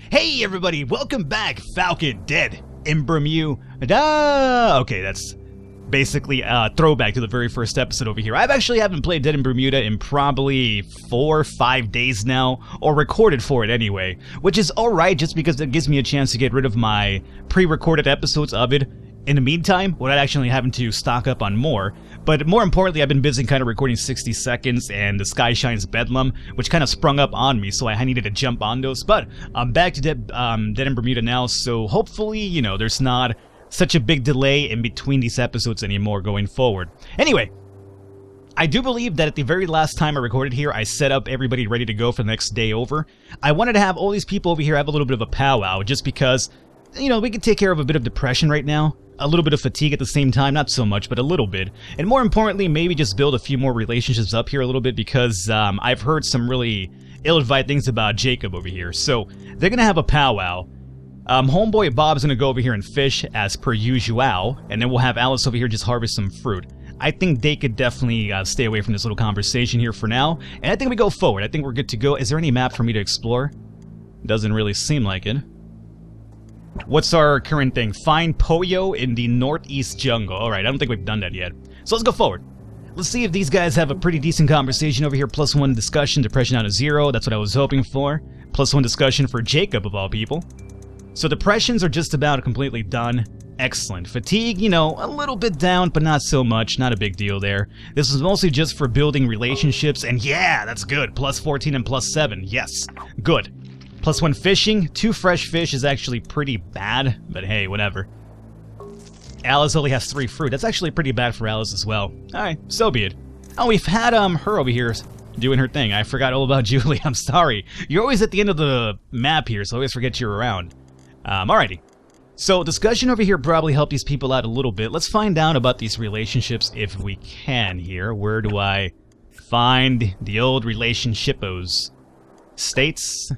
Hey everybody, welcome back, Falcon, Dead In Bermuda. Okay, that's basically a throwback to the very first episode over here. I actually haven't played Dead in Bermuda in probably 4 or 5 days now, or recorded for it anyway, which is alright just because it gives me a chance to get rid of my pre-recorded episodes of it in the meantime, without actually having to stock up on more. But more importantly, I've been busy kind of recording 60 Seconds and the Sky Shines Bedlam, which kind of sprung up on me, so I needed to jump on those. But I'm back to Dead in Bermuda now, so hopefully, you know, there's not such a big delay in between these episodes anymore going forward. Anyway, I do believe that at the very last time I recorded here, I set up everybody ready to go for the next day over. I wanted to have all these people over here have a little bit of a powwow, just because, you know, we could take care of a bit of depression right now. A little bit of fatigue at the same time, not so much, but a little bit. And more importantly, maybe just build a few more relationships up here a little bit, because I've heard some really ill-advised things about Jacob over here. So they're going to have a powwow. Homeboy Bob's going to go over here and fish as per usual, and then we'll have Alice over here just harvest some fruit. I think they could definitely stay away from this little conversation here for now, and I think we go forward. I think we're good to go. Is there any map for me to explore? Doesn't really seem like it. What's our current thing? Find Poyo in the northeast jungle. Alright, I don't think we've done that yet. So let's go forward. Let's see if these guys have a pretty decent conversation over here. +1 discussion, depression down to 0. That's what I was hoping for. +1 discussion for Jacob, of all people. So depressions are just about completely done. Excellent. Fatigue, you know, a little bit down, but not so much. Not a big deal there. This is mostly just for building relationships, and yeah, that's good. +14 and +7. Yes. Good. +1 fishing. 2 fresh fish is actually pretty bad, but hey, whatever. Alice only has 3 fruit. That's actually pretty bad for Alice as well. Alright, so be it. Oh, we've had her over here doing her thing. I forgot all about Julie. I'm sorry. You're always at the end of the map here, so I always forget you're around. Alrighty. So discussion over here probably helped these people out a little bit. Let's find out about these relationships if we can here. Where do I find the old relationshipos? States?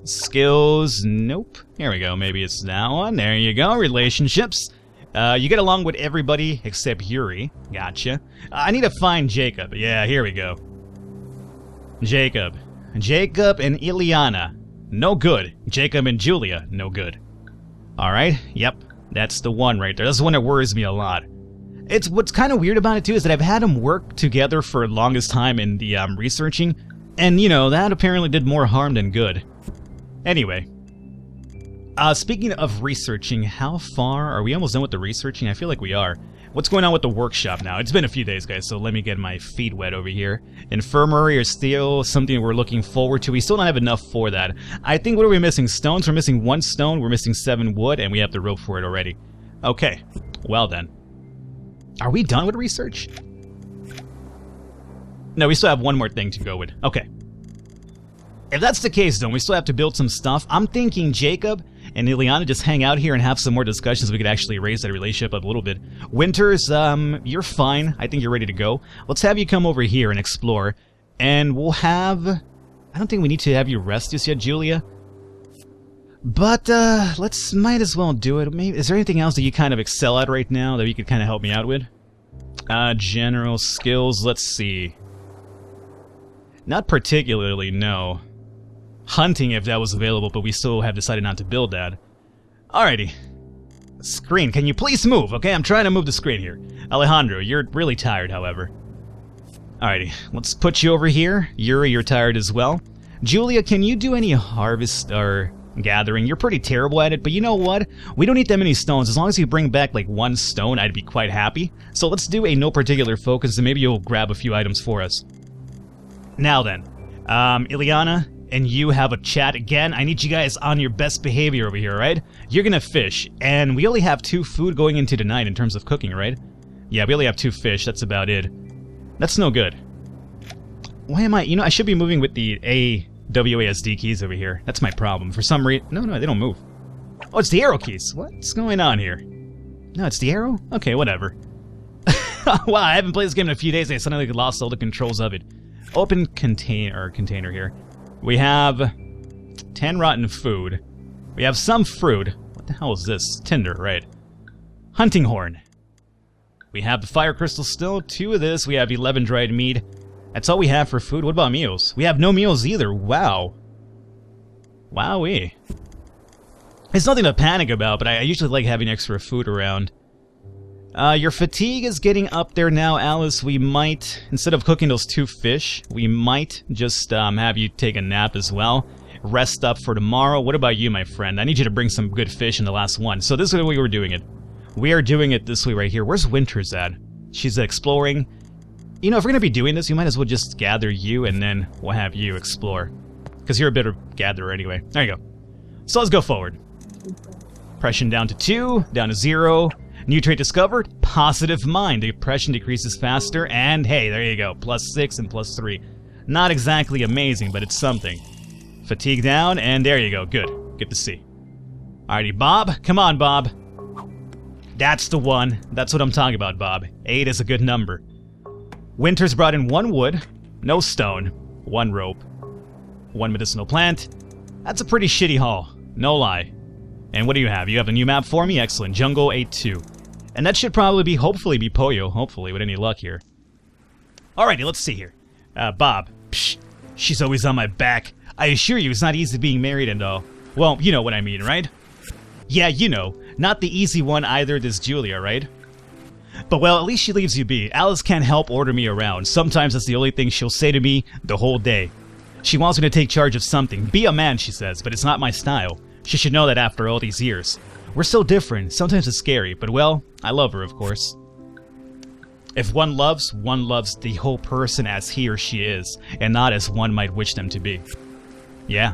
Skills, nope. Here we go, maybe it's that one. There you go, relationships. You get along with everybody except Yuri. Gotcha. I need to find Jacob. Yeah, here we go. Jacob and Ileana. No good. Jacob and Julia. No good. Alright, yep. That's the one right there. That's the one that worries me a lot. It's what's kind of weird about it too is that I've had them work together for the longest time in the researching. And, you know, that apparently did more harm than good. Anyway, speaking of researching, how far are we almost done with the researching? I feel like we are. What's going on with the workshop now? It's been a few days, guys, so let me get my feet wet over here. Infirmary is still something we're looking forward to. We still don't have enough for that. I think, what are we missing? Stones? We're missing 1 stone, we're missing 7 wood, and we have the rope for it already. Okay, well then. Are we done with research? No, we still have 1 more thing to go with. Okay. If that's the case, though, we still have to build some stuff. I'm thinking Jacob and Ileana just hang out here and have some more discussions. We could actually raise that relationship up a little bit. Winters, you're fine. I think you're ready to go. Let's have you come over here and explore. And we'll have... I don't think we need to have you rest just yet, Julia. But, might as well do it. Maybe, is there anything else that you kind of excel at right now that you could kind of help me out with? General skills, let's see. Not particularly, no. Hunting if that was available, but we still have decided not to build that. Alrighty. Screen, can you please move? Okay, I'm trying to move the screen here. Alejandro, you're really tired, however. Alrighty, let's put you over here. Yuri, you're tired as well. Julia, can you do any harvest or gathering? You're pretty terrible at it, but you know what? We don't need that many stones. As long as you bring back like 1 stone, I'd be quite happy. So let's do a no particular focus, and maybe you'll grab a few items for us. Now then, Ileana and you have a chat again. I need you guys on your best behavior over here, right? You're gonna fish, and we only have 2 food going into tonight in terms of cooking, right? Yeah, we only have 2 fish, that's about it. That's no good. Why am I, you know, I should be moving with the WASD keys over here. That's my problem. For some reason, no, they don't move. Oh, it's the arrow keys. What's going on here? No, it's the arrow? Okay, whatever. Wow, I haven't played this game in a few days, I suddenly lost all the controls of it. Open container here. We have 10 rotten food. We have some fruit. What the hell is this? Tinder, right. Hunting horn. We have the fire crystal still. 2 of this. We have 11 dried meat. That's all we have for food. What about meals? We have no meals either. Wow. Wowee. It's nothing to panic about, but I usually like having extra food around. Your fatigue is getting up there now, Alice. We might, instead of cooking those 2 fish, we might just have you take a nap as well. Rest up for tomorrow. What about you, my friend? I need you to bring some good fish in the last one. So this is the way we're doing it. We are doing it this way right here. Where's Winters at? She's exploring. You know, if we're going to be doing this, you might as well just gather you and then we'll have you explore. Because you're a better gatherer anyway. There you go. So let's go forward. Depression down to 2, down to 0. New trait discovered, positive mind. Depression decreases faster, and hey, there you go. +6 and +3. Not exactly amazing, but it's something. Fatigue down, and there you go. Good. Good to see. Alrighty, Bob. Come on, Bob. That's the one. That's what I'm talking about, Bob. 8 is a good number. Winters brought in 1 wood, no stone, 1 rope, 1 medicinal plant. That's a pretty shitty haul. No lie. And what do you have? You have a new map for me? Excellent. Jungle 8-2. And that should probably be, hopefully, be Poyo. Hopefully, with any luck here. Alrighty, let's see here. Bob. Psh, she's always on my back. I assure you, it's not easy being married and all. Well, you know what I mean, right? Yeah, you know. Not the easy one either, this Julia, right? But well, at least she leaves you be. Alice can't help order me around. Sometimes that's the only thing she'll say to me the whole day. She wants me to take charge of something. Be a man, she says, but it's not my style. She should know that after all these years. We're so different. Sometimes it's scary, but well, I love her, of course. If one loves the whole person as he or she is, and not as one might wish them to be. Yeah.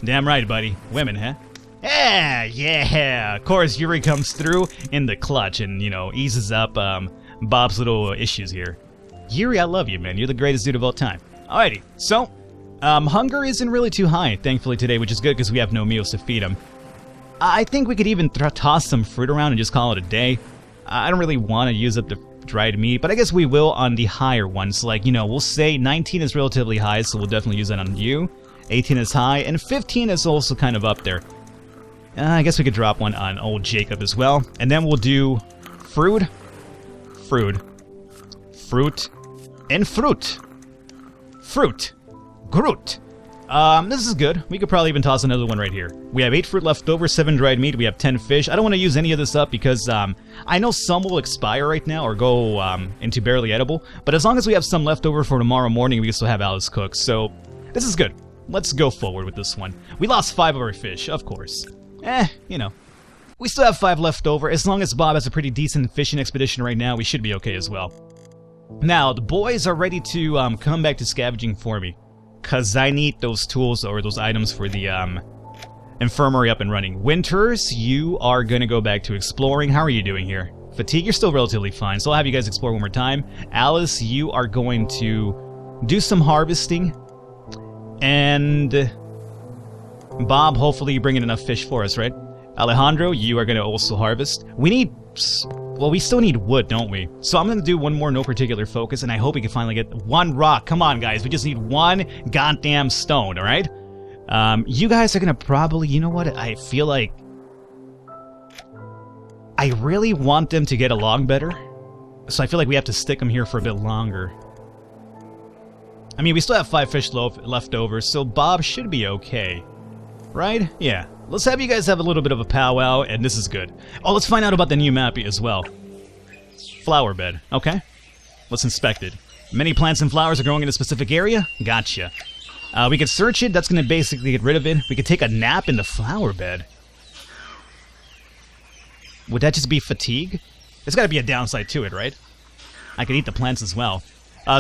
Damn right, buddy. Women, huh? Yeah. Of course, Yuri comes through in the clutch and, you know, eases up Bob's little issues here. Yuri, I love you, man. You're the greatest dude of all time. Alrighty, so, hunger isn't really too high, thankfully, today, which is good because we have no meals to feed him. I think we could even toss some fruit around and just call it a day. I don't really want to use up the dried meat, but I guess we will on the higher ones. Like, you know, we'll say 19 is relatively high, so we'll definitely use that on you. 18 is high, and 15 is also kind of up there. I guess we could drop one on old Jacob as well. And then we'll do fruit, and fruit. Groot. This is good. We could probably even toss another one right here. We have 8 fruit left over, 7 dried meat, we have 10 fish. I don't want to use any of this up because I know some will expire right now or go into barely edible. But as long as we have some left over for tomorrow morning, we can still have Alice cook. So this is good. Let's go forward with this one. We lost 5 of our fish, of course. You know. We still have 5 left over. As long as Bob has a pretty decent fishing expedition right now, we should be okay as well. Now, the boys are ready to come back to scavenging for me. Because I need those tools or those items for the infirmary up and running. Winters, you are going to go back to exploring. How are you doing here? Fatigue, you're still relatively fine, so I'll have you guys explore one more time. Alice, you are going to do some harvesting. And Bob, hopefully you bring in enough fish for us, right? Alejandro, you are going to also harvest. We need... Well, we still need wood, don't we? So I'm going to do one more no particular focus, and I hope we can finally get 1 rock. Come on, guys. We just need 1 goddamn stone, alright? You guys are going to probably... You know what? I feel like... I really want them to get along better. So I feel like we have to stick them here for a bit longer. I mean, we still have 5 fish left over, so Bob should be okay. Right? Yeah. Let's have you guys have a little bit of a powwow, and this is good. Oh, let's find out about the new map as well. Flower bed. Okay. Let's inspect it. Many plants and flowers are growing in a specific area? Gotcha. We could search it. That's going to basically get rid of it. We could take a nap in the flower bed. Would that just be fatigue? There's got to be a downside to it, right? I could eat the plants as well.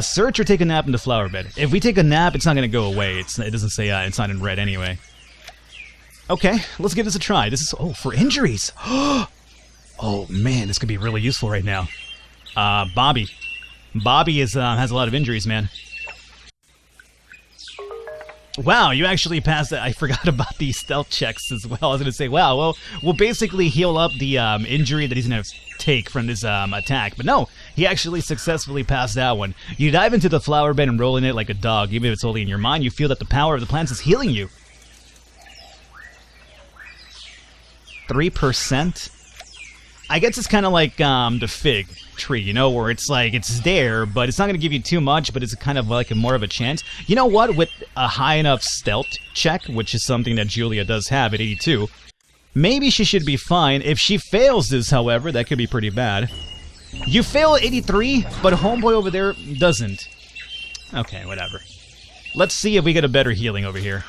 Search or take a nap in the flower bed. If we take a nap, it's not going to go away. It doesn't say it's not in red anyway. Okay, let's give this a try. This is... Oh, for injuries! Oh, man, this could be really useful right now. Bobby. Bobby has a lot of injuries, man. Wow, you actually passed that. I forgot about these stealth checks as well. I was going to say, wow, well, we'll basically heal up the injury that he's going to take from this attack. But no, he actually successfully passed that one. You dive into the flower bed and roll in it like a dog. Even if it's only in your mind, you feel that the power of the plants is healing you. 3%? I guess it's kind of like the fig tree, you know, where it's like, it's there, but it's not going to give you too much, but it's kind of like more of a chance. You know what? With a high enough stealth check, which is something that Julia does have at 82, Maybe she should be fine. If she fails this, however, that could be pretty bad. You fail at 83, but homeboy over there doesn't. Okay, whatever. Let's see if we get a better healing over here.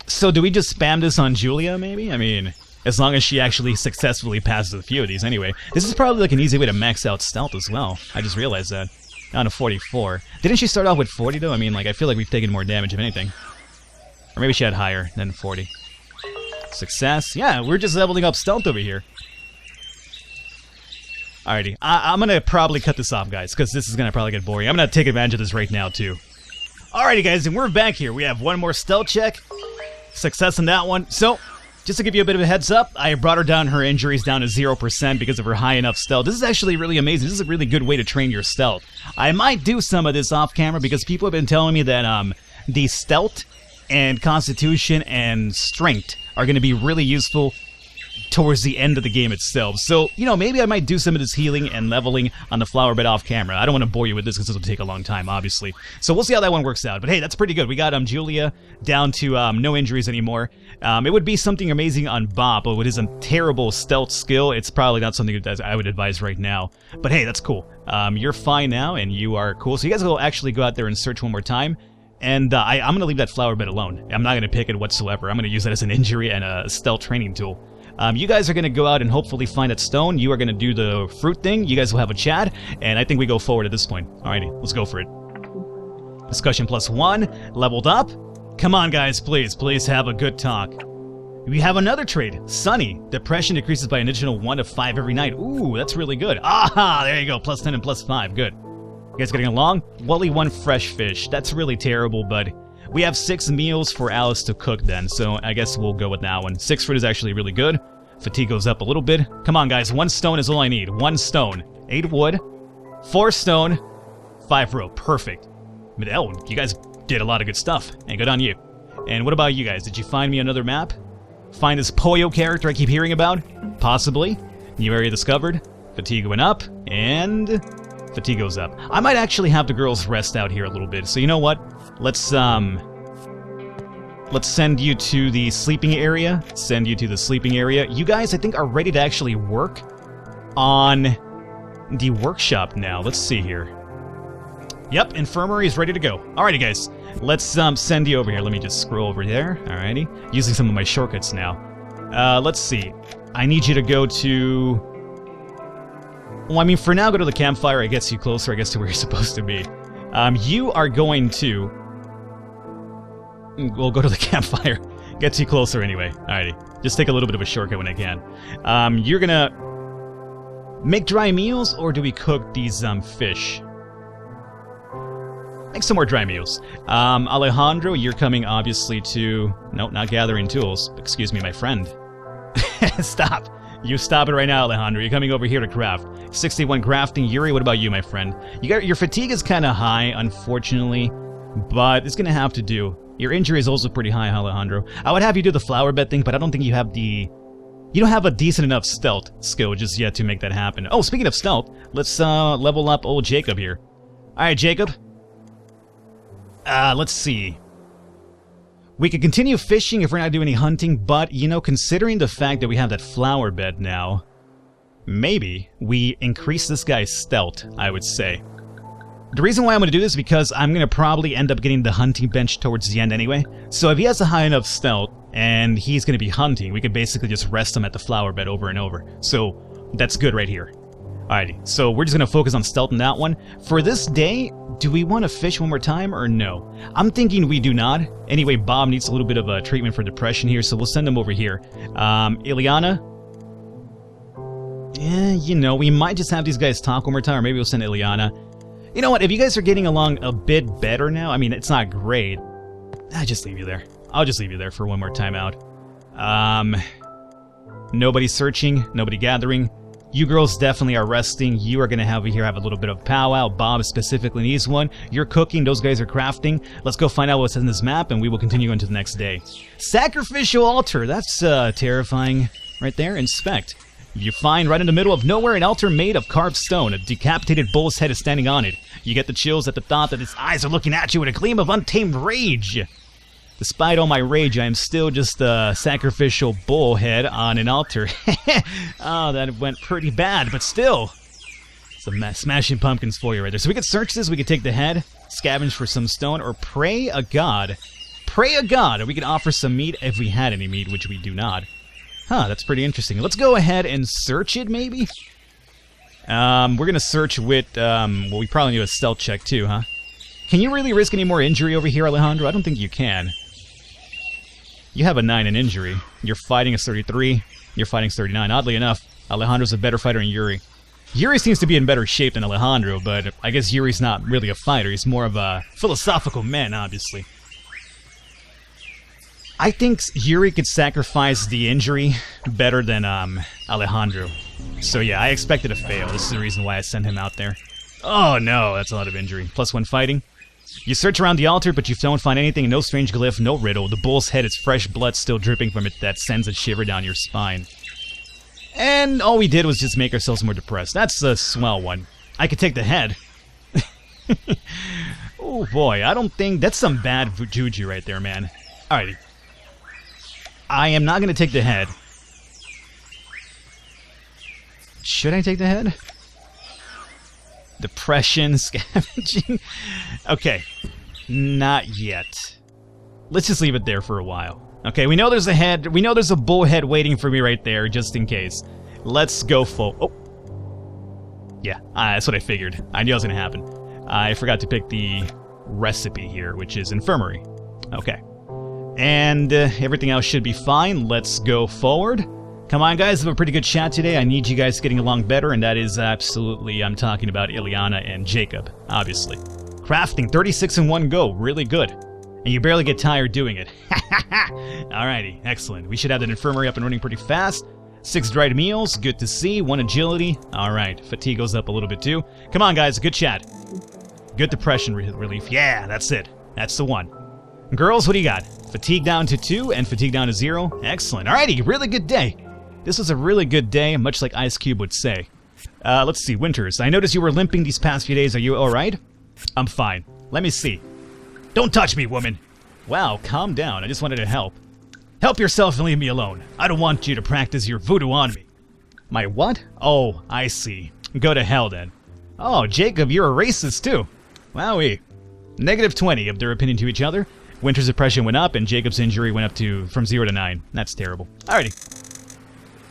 So do we just spam this on Julia, maybe? I mean, as long as she actually successfully passes a few of these anyway. This is probably like an easy way to max out stealth as well. I just realized that. Down to 44. Didn't she start off with 40 though? I mean, like, I feel like we've taken more damage if anything. Or maybe she had higher than 40. Success. Yeah, we're just leveling up stealth over here. Alrighty. I'm gonna probably cut this off, guys, because this is gonna probably get boring. I'm gonna take advantage of this right now, too. Alrighty, guys, and we're back here. We have one more stealth check. Success on that one. So, just to give you a bit of a heads up, I brought her down, her injuries down to 0% because of her high enough stealth. This is actually really amazing. This is a really good way to train your stealth. I might do some of this off camera because people have been telling me that the stealth and constitution and strength are going to be really useful towards the end of the game itself. So, you know, maybe I might do some of this healing and leveling on the flower bed off camera. I don't want to bore you with this because this will take a long time, obviously. So we'll see how that one works out. But hey, that's pretty good. We got Julia down to no injuries anymore. It would be something amazing on Bob, but with his terrible stealth skill, it's probably not something that I would advise right now. But hey, that's cool. You're fine now, and you are cool. So you guys will actually go out there and search one more time. And I'm going to leave that flower bed alone. I'm not going to pick it whatsoever. I'm going to use that as an injury and a stealth training tool. You guys are going to go out and hopefully find that stone. You are going to do the fruit thing. You guys will have a chat. And I think we go forward at this point. Alrighty, let's go for it. Discussion +1. Leveled up. Come on, guys. Please have a good talk. We have another trait. Sunny. Depression decreases by an additional 1 to 5 every night. Ooh, that's really good. Aha! There you go. +10 and +5. Good. You guys getting along? Wally 1 fresh fish. That's really terrible, but we have 6 meals for Alice to cook then, so I guess we'll go with that one. 6 fruit is actually really good. Fatigue goes up a little bit. Come on, guys. 1 stone is all I need. 1 stone. 8 wood. 4 stone. 5 rope. Perfect. Oh, you guys did a lot of good stuff, and good on you. And what about you guys? Did you find me another map? Find this Poyo character I keep hearing about? Possibly. New area discovered. Fatigue went up, and fatigue goes up. I might actually have the girls rest out here a little bit. So you know what? Let's send you to the sleeping area. Send you to the sleeping area. You guys, I think, are ready to actually work on the workshop now. Let's see here. Yep, infirmary is ready to go. Alrighty, guys. Let's send you over here. Let me just scroll over there. Alrighty. Using some of my shortcuts now. Let's see. I need you to go to... Well, I mean, for now, go to the campfire. It gets you closer, I guess, to where you're supposed to be. You are going to... We'll go to the campfire. Gets you closer anyway. Alrighty. Just take a little bit of a shortcut when I can. You're gonna... make dry meals, or do we cook these fish? Make some more dry meals. Alejandro, you're coming, obviously, to... Nope, not gathering tools. Excuse me, my friend. Stop. You stop it right now, Alejandro. You're coming over here to craft. 61 crafting. Yuri, what about you, my friend? Your fatigue is kind of high, unfortunately, but it's going to have to do. Your injury is also pretty high, Alejandro. I would have you do the flower bed thing, but I don't think you have the... You don't have a decent enough stealth skill just yet to make that happen. Oh, speaking of stealth, let's level up old Jacob here. Alright, Jacob. Let's see. We could continue fishing if we're not doing any hunting, but, you know, considering the fact that we have that flower bed now, maybe we increase this guy's stealth, I would say. The reason why I'm going to do this is because I'm going to probably end up getting the hunting bench towards the end anyway. So if he has a high enough stealth, and he's going to be hunting, we could basically just rest him at the flower bed over and over. So that's good right here. Alrighty, so we're just going to focus on stealth in that one. For this day, do we want to fish one more time or no? I'm thinking we do not. Anyway, Bob needs a little bit of a treatment for depression here, so we'll send him over here. Ileana? Yeah, you know, we might just have these guys talk one more time, or maybe we'll send Ileana. You know what, if you guys are getting along a bit better now, I mean, it's not great. I'll just leave you there. I'll just leave you there for one more time out. Nobody searching, nobody gathering. You girls definitely are resting. You are going to have a little bit of powwow. Bob specifically needs one. You're cooking. Those guys are crafting. Let's go find out what's in this map, and we will continue into the next day. Sacrificial altar. That's terrifying right there. Inspect. You find right in the middle of nowhere an altar made of carved stone. A decapitated bull's head is standing on it. You get the chills at the thought that its eyes are looking at you with a gleam of untamed rage. Despite all my rage, I am still just a sacrificial bullhead on an altar. Oh, that went pretty bad, but still. Some smashing pumpkins for you right there. So we could search this, we could take the head, scavenge for some stone, or pray a god. Pray a god, or we could offer some meat if we had any meat, which we do not. Huh, that's pretty interesting. Let's go ahead and search it, maybe? We're gonna search with, well, we probably need a stealth check too, huh? Can you really risk any more injury over here, Alejandro? I don't think you can. You have a 9 in injury. Your fighting is 33. Your fighting is 39. Oddly enough, Alejandro's a better fighter than Yuri. Yuri seems to be in better shape than Alejandro, but I guess Yuri's not really a fighter. He's more of a philosophical man, obviously. I think Yuri could sacrifice the injury better than Alejandro. So yeah, I expected a fail. This is the reason why I sent him out there. Oh no, that's a lot of injury. +1 fighting. You search around the altar, but you don't find anything. No strange glyph, no riddle. The bull's head is fresh blood still dripping from it that sends a shiver down your spine. And all we did was just make ourselves more depressed. That's a swell one. I could take the head. Oh boy, I don't think... That's some bad juju right there, man. Alrighty. I am not going to take the head. Should I take the head? Depression, scavenging... Okay. Not yet. Let's just leave it there for a while. Okay, we know there's a head. We know there's a bullhead waiting for me right there, just in case. Let's go full... Oh. Yeah, that's what I figured. I knew it was going to happen. I forgot to pick the recipe here, which is infirmary. Okay. And everything else should be fine. Let's go forward. Come on, guys. Have a pretty good chat today. I need you guys getting along better, and that is absolutely... I'm talking about Ileana and Jacob, obviously. Crafting, 36 in one go. Really good. And you barely get tired doing it. Alrighty, excellent. We should have that infirmary up and running pretty fast. 6 dried meals, good to see. 1 agility. Alright, fatigue goes up a little bit too. Come on, guys, good chat. Good depression relief. Yeah, that's it. That's the one. Girls, what do you got? Fatigue down to 2 and fatigue down to 0. Excellent. Alrighty, really good day. This was a really good day, much like Ice Cube would say. Let's see, Winters. I noticed you were limping these past few days. Are you alright? I'm fine. Let me see. Don't touch me, woman! Wow, calm down. I just wanted to help. Help yourself and leave me alone. I don't want you to practice your voodoo on me. My what? Oh, I see. Go to hell, then. Oh, Jacob, you're a racist, too. Wowee. -20 of their opinion to each other. Winter's depression went up, and Jacob's injury went up from 0 to 9. That's terrible. Alrighty.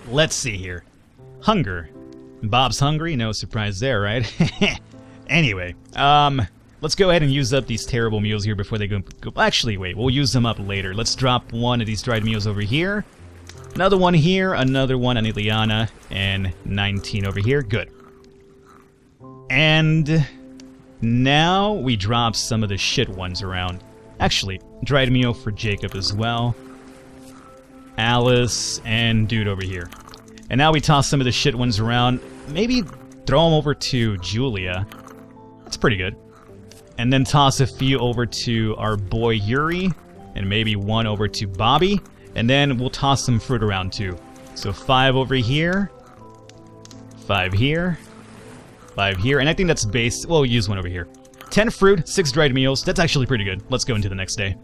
Let's see here. Hunger. Bob's hungry? No surprise there, right? Anyway, let's go ahead and use up these terrible meals here before they go... Actually, wait, we'll use them up later. Let's drop 1 of these dried meals over here. Another one here, another one on Ileana, and 19 over here. Good. And now we drop some of the shit ones around. Actually, dried meal for Jacob as well. Alice, and dude over here. And now we toss some of the shit ones around. Maybe throw them over to Julia. That's pretty good. And then toss a few over to our boy Yuri, and maybe 1 over to Bobby, and then we'll toss some fruit around too. So 5 over here, 5 here, 5 here, and I think that's base. We'll use 1 over here. 10 fruit, 6 dried meals. That's actually pretty good. Let's go into the next day.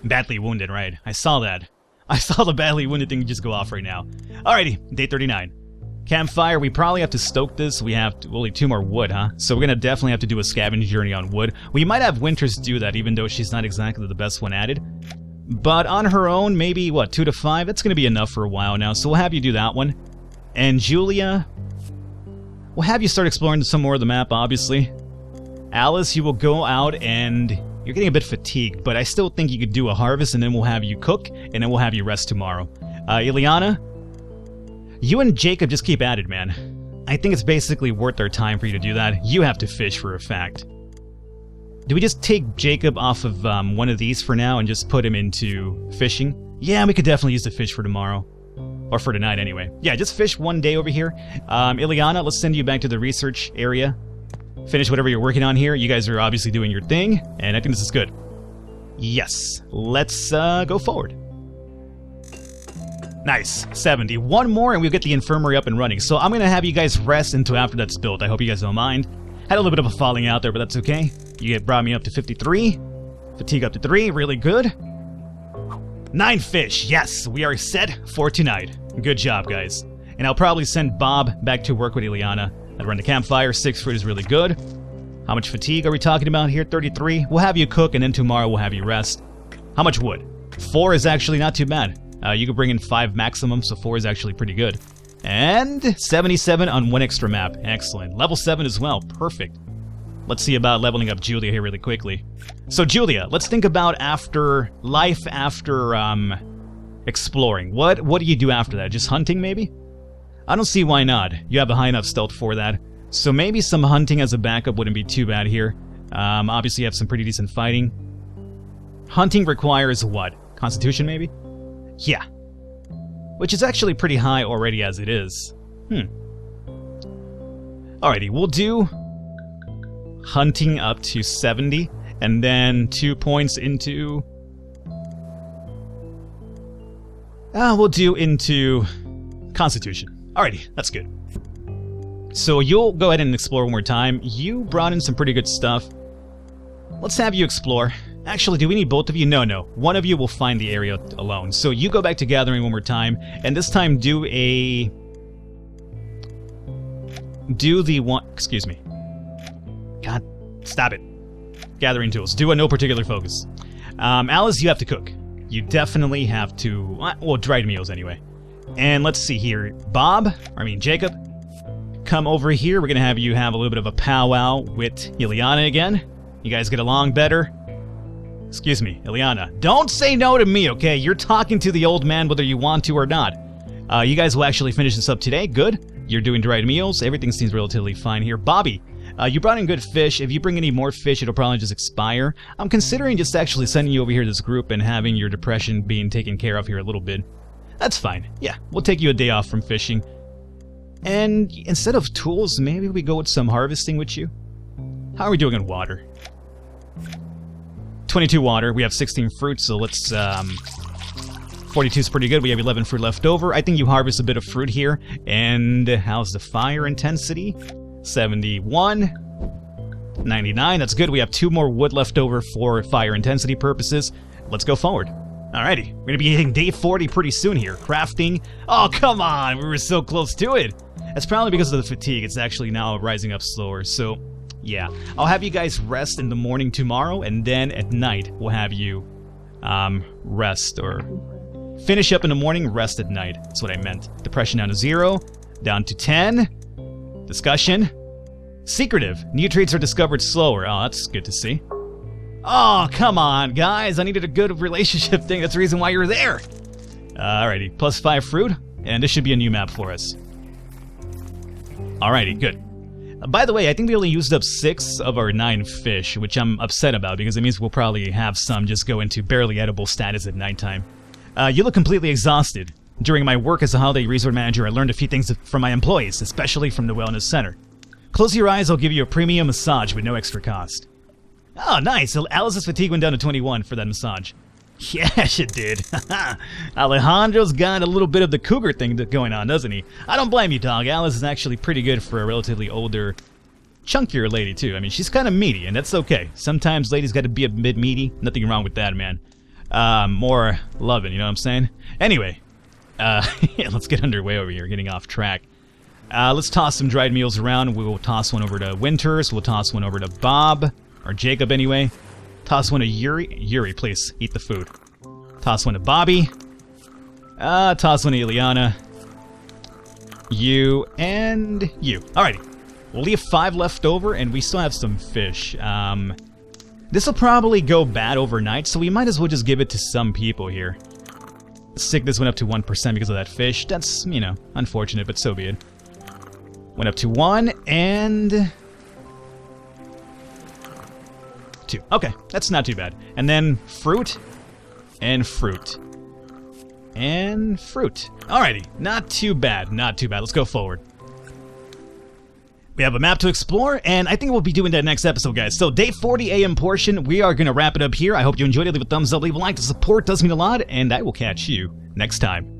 Badly wounded, right? I saw that. I saw the badly wounded thing just go off right now. Alrighty, day 39. Campfire, we probably have to stoke this. We'll need 2 more wood, huh? So we're gonna definitely have to do a scavenging journey on wood. We might have Winters do that, even though she's not exactly the best one at it. But on her own, maybe, what, 2 to 5? That's gonna be enough for a while now, so we'll have you do that one. And Julia, we'll have you start exploring some more of the map, obviously. Alice, you will go out and... You're getting a bit fatigued, but I still think you could do a harvest, and then we'll have you cook, and then we'll have you rest tomorrow. Ileana, you and Jacob just keep at it, man. I think it's basically worth our time for you to do that. You have to fish for a fact. Do we just take Jacob off of one of these for now and just put him into fishing? Yeah, we could definitely use the fish for tomorrow. Or for tonight, anyway. Yeah, just fish 1 day over here. Ileana, let's send you back to the research area. Finish whatever you're working on here. You guys are obviously doing your thing, and I think this is good. Yes, let's go forward. Nice, 70. 1 more and we'll get the infirmary up and running. So I'm going to have you guys rest until after that's built. I hope you guys don't mind. Had a little bit of a falling out there, but that's okay. You brought me up to 53. Fatigue up to 3, really good. 9 fish, yes, we are set for tonight. Good job, guys. And I'll probably send Bob back to work with Ileana. I'd run the campfire. 6 fruit is really good. How much fatigue are we talking about here? 33. We'll have you cook, and then tomorrow we'll have you rest. How much wood? 4 is actually not too bad. You could bring in 5 maximum, so 4 is actually pretty good. And 77 on 1 extra map. Excellent. Level 7 as well. Perfect. Let's see about leveling up Julia here really quickly. So Julia, let's think about life after exploring. What do you do after that? Just hunting maybe? I don't see why not. You have a high enough stealth for that. So maybe some hunting as a backup wouldn't be too bad here. Obviously you have some pretty decent fighting. Hunting requires what? Constitution maybe? Yeah. Which is actually pretty high already as it is. Alrighty, we'll do hunting up to 70, and then 2 points into... we'll do into Constitution. Alrighty, that's good. So you'll go ahead and explore one more time. You brought in some pretty good stuff. Let's have you explore. Actually, do we need both of you? No. One of you will find the area alone. So you go back to gathering one more time, and this time do the one... Excuse me. God, stop it. Gathering tools. Do a no particular focus. Alice, you have to cook. You definitely have to... Well, dried meals anyway. And let's see here. Jacob, come over here. We're going to have you have a little bit of a powwow with Ileana again. You guys get along better? Excuse me, Ileana. Don't say no to me, okay? You're talking to the old man whether you want to or not. You guys will actually finish this up today. Good. You're doing dried meals. Everything seems relatively fine here. Bobby, you brought in good fish. If you bring any more fish, it'll probably just expire. I'm considering just actually sending you over here to this group and having your depression being taken care of here a little bit. That's fine. Yeah, we'll take you a day off from fishing. And instead of tools, maybe we go with some harvesting with you? How are we doing in water? 22 water. We have 16 fruit, so let's... 42 is pretty good. We have 11 fruit left over. I think you harvest a bit of fruit here. And how's the fire intensity? 71. 99. That's good. We have 2 more wood left over for fire intensity purposes. Let's go forward. Alrighty. We're going to be hitting day 40 pretty soon here. Crafting. Oh, come on. We were so close to it. That's probably because of the fatigue. It's actually now rising up slower. So, yeah. I'll have you guys rest in the morning tomorrow. And then at night, we'll have you rest or... Finish up in the morning, rest at night. That's what I meant. Depression down to 0. Down to 10. Discussion. Secretive. New traits are discovered slower. Oh, that's good to see. Oh, come on, guys. I needed a good relationship thing. That's the reason why you're there. Alrighty. Plus 5 fruit. And this should be a new map for us. Alrighty, good. By the way, I think we only used up 6 of our 9 fish, which I'm upset about because it means we'll probably have some just go into barely edible status at nighttime. You look completely exhausted. During my work as a holiday resort manager, I learned a few things from my employees, especially from the wellness center. Close your eyes, I'll give you a premium massage with no extra cost. Oh, nice. Alice's fatigue went down to 21 for that massage. Yes, it did. Alejandro's got a little bit of the cougar thing going on, doesn't he? I don't blame you, dog. Alice is actually pretty good for a relatively older, chunkier lady, too. I mean, she's kind of meaty, and that's okay. Sometimes ladies got to be a bit meaty. Nothing wrong with that, man. More loving, you know what I'm saying? Anyway, yeah, let's get underway over here, getting off track. Let's toss some dried meals around. We will toss one over to Winters. We'll toss one over to Bob, or Jacob anyway. Toss one to Yuri. Yuri, please, eat the food. Toss one to Bobby. Toss one to Ileana. You, and you. Alrighty. We'll leave 5 left over, and we still have some fish. This will probably go bad overnight, so we might as well just give it to some people here. Sickness went up to 1% because of that fish. That's, you know, unfortunate, but so be it. Went up to 1, and... 2. Okay, that's not too bad. And then fruit, and fruit, and fruit. Alrighty, not too bad, not too bad. Let's go forward. We have a map to explore, and I think we'll be doing that next episode, guys. So, day 40 AM portion, we are going to wrap it up here. I hope you enjoyed it. Leave a thumbs up, leave a like. The support does mean a lot, and I will catch you next time.